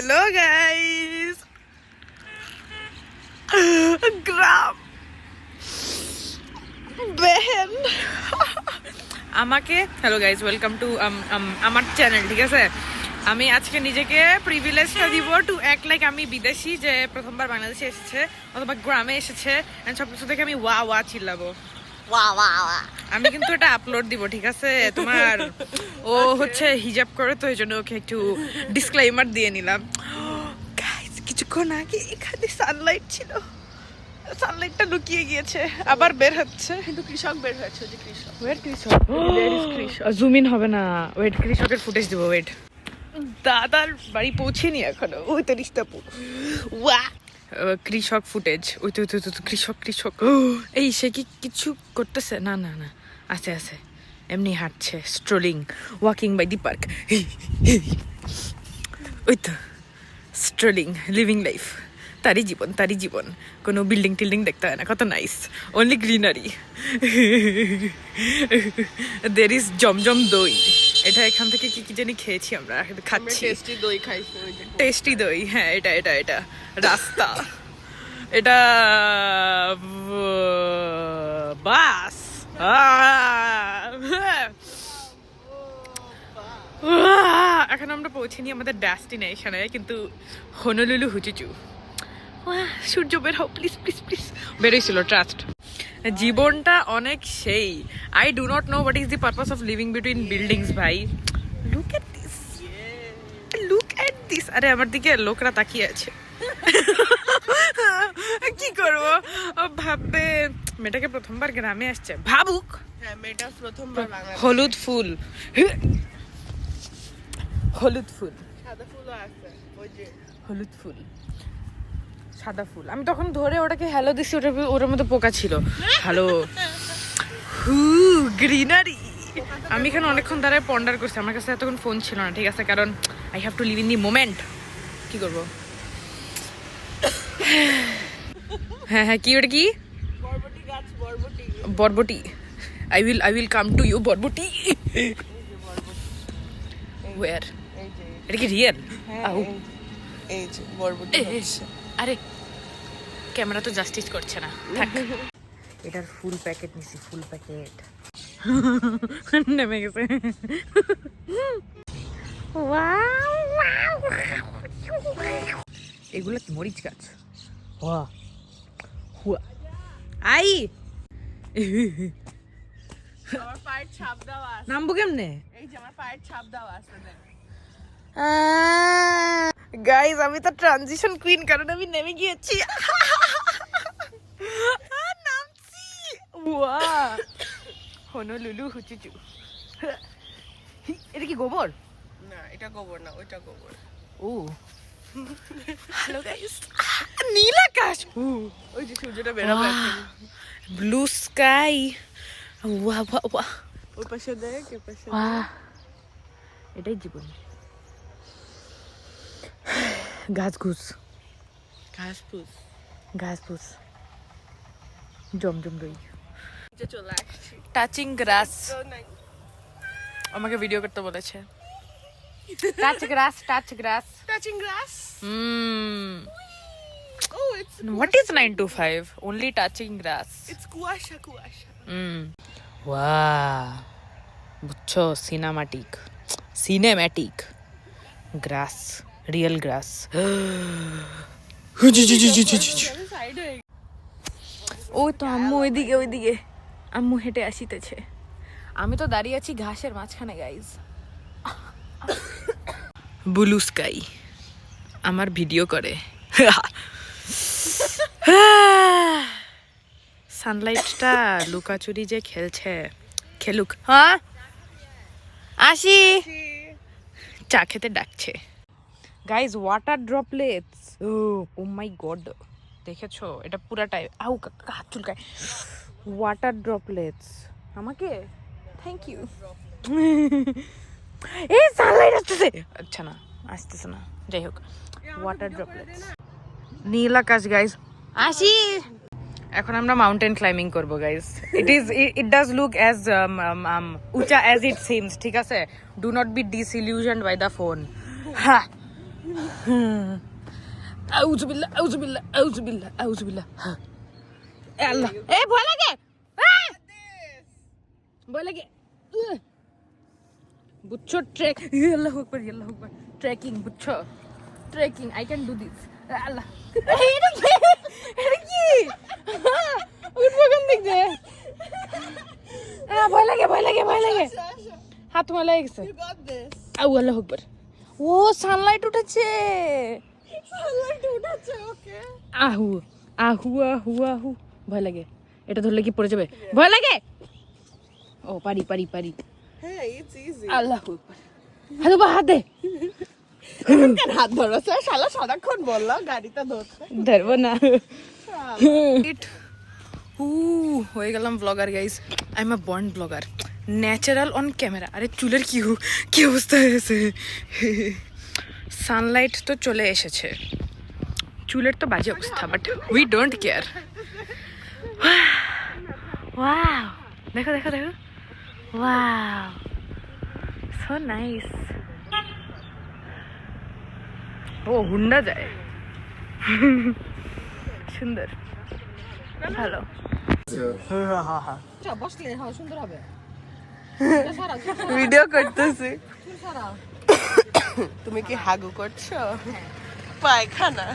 Hello guys গ্রাম বেহেন আমাকে hello guys welcome to আমার channel ঠিক আছে আমি আজকে নিজেকে প্রিভিলেজটা দিব টু অ্যাক্ট লাইক আমি বিদেশি যে প্রথমবার বাংলাদেশে এসেছে অথবা গ্রামে এসেছে এন্ড সব কিছু দেখে আমি ওয়া ওয়া চিল্লাবো আমি কিন্তু এটা আপলোড দিব ঠিক আছে তোমার ও হচ্ছে হিজাব করে তো এই জন্য ওকে একটু ডিসক্লেইমার দিয়ে নিলাম গাইস কিছুক্ষণ আগে এখানে সানলাইট ছিল সানলাইটটা লুকিয়ে গিয়েছে আবার বের হচ্ছে কিন্তু কৃষক বের হয়েছে যে কৃষক ওয়েট কৃষক জুম ইন হবে না ওয়েট কৃষকের ফুটেজ দিব ওয়েট দাদার বাড়ি পৌঁছেনি এখনো ওই তো রিস্তাপু ওয়া কৃষক ফুটেজ ওই তো কৃষক কৃষক এই সে কি কিছু করতেছে না না না আছে আছে এমনি হাঁটছে স্ট্রোলিং ওয়াকিং বাই দি পার্ক ওই তো স্ট্রোলিং লিভিং লাইফ তারই জীবন কোনো বিল্ডিং টিল্ডিং দেখতে হয় না কত নাইস অনলি গ্রিনারি দের ইজ জমজম দই এটা এখান থেকে কি কি জানি খেয়েছি আমরা খাচ্ছি টেস্টি দই খাইছি টেস্টি দই হ্যাঁ এটা রাস্তা এটা বাস এখন আমরা পৌঁছেনি আমাদের ডেস্টিনেশনে কিন্তু হনলুলু হুচুচু সূর্য বের হও প্লিজ প্লিজ প্লিজ বেরোইছিল ট্রাস্ট জীবনটা অনেক সেই I do not know what is the purpose of living between buildings ভাই লুক এট দিস আরে আমার দিকে লোকরা তাকিয়ে আছে কি করবো ভাববে মেয়েটাকে প্রথমবার গ্রামে আসছে ভাবুক হ্যাঁ মেয়েটা প্রথমবার বাংলাদেশে হলুদ ফুল সাদা ফুলও আছে ওই যে হলুদ ফুল সাদা ফুল আমি তখন ধরে ওটাকে হ্যালো দিছি ওটার মধ্যে পোকা ছিল হ্যালো গ্রিনারি আমি এখানে অনেকক্ষণ দাঁড়ায় পন্ডার করছি আমার কাছে এতক্ষণ ফোন ছিল না ঠিক আছে কারণ I have to leave in the moment কি করবো হ্যাঁ কি ওটা কি বরবটি গাছ বরবটি I will come to you বরবটি ওয়ার এই যে এটা কি রিয়েল এই যে বরবটি আরে ক্যামেরা তো জাস্টিস করছে না থাক এটার ফুল প্যাকেট নিছি ফুল প্যাকেট নেমে গেছে এগুলো কি মরিচ গাছ আই আমার পায়ের ছাপ দেওয়া আছে নামবো কেমনে এই যে আমার পায়ের ছাপ দেওয়া আছে দেখ গাইজ আমি তো ট্রানজিশন কুইন কারণ আমি নেমে গিয়েছি নামছি ওয়া হনলুলু হুচুচু এটা কি গোবর না এটা গোবর না ওইটা গোবর ও হ্যালো গাইস নীল আকাশ ওই যে সূর্যটা বেরোবে ব্লু স্কাই ওয়া ওয়া ওয়া ওই পাশে দেখ এই পাশে এটাই জীবন ঘাস ফুস জমজম দই নিচে চলে আসছি টাচিং গ্রাস তো নাই আমাকে ভিডিও করতে বলেছে touch glass touching glass oh what is 9 to 5 only touching grass it's kuasha wow বুঝছো সিনেম্যাটিক গ্রাস রিয়েল গ্রাস সাইড হয়ে ওই তো আম্মু ওইদিকে আম্মু হেঁটে আসিতেছে আমি তো দাঁড়িয়ে আছি ঘাসের মাঝখানে গাইজ ব্লু স্কাই আমার ভিডিও করে সানলাইটটা লুকাচুরি যে খেলুক হ্যাঁ আসি চা খেতে ডাকছে guys water droplets oh my God দেখেছো এটা পুরাটাই হাত চুলকায় ওয়াটার ড্রপলেটস আমাকে থ্যাংক ইউ এই সানলাইট আসতেছে আচ্ছা না আসতেছে না যাই হোক ওয়াটার ড্রপলেটস নীল আকাশ গাইজ আসি এখন আমরা মাউন্টেন ক্লাইম্বিং করব guys it does look as উঁচা অ্যাজ ইট সিমস ঠিক আছে do not be disillusioned by the phone হ্যাঁ আউযুবিল্লাহ আউযুবিল্লাহ আউযুবিল্লাহ আউযুবিল্লাহ এ আল্লাহ এ ভয় লাগে ভয় লাগে বুঝছো ট্রেক আল্লাহু আকবার আল্লাহু আকবার ট্রেকিং বুঝছো trekking I can do this আল্লাহ এটা কি উঠবো কোন দিক দিয়ে ভয় লাগে ভয় লাগে ভয় লাগে হাত তোমার লেগে গেছে You got this. আল্লাহু আকবার ও সানলাইট উঠেছে Sunlight উঠেছে, okay. আহু আহু আহু আহু ভয় লাগে এটা ধরলে কি পড়ে যাবে ভয় লাগে ও পারি পারি পারি Hey, it's easy. আল্লাহু আকবার হাত বা হাত দে কেন হাত ধরেছে? শালা সারাক্ষণ বললো গাড়িটা ধরতে। ধরবো না শালা। হয়ে গেলাম blogger guys I am a born blogger natural on camera আরে চুলের কি অবস্থা হয়েছে সানলাইট তো চলে এসেছে চুলের তো বাজে অবস্থা but we don't care wow দেখো দেখো দেখো ওয়াও সো নাইস ও হুন্ডা যায় সুন্দর ভালো ভিডিও করতেছি তুমি কি হাগু করছো পায়খানা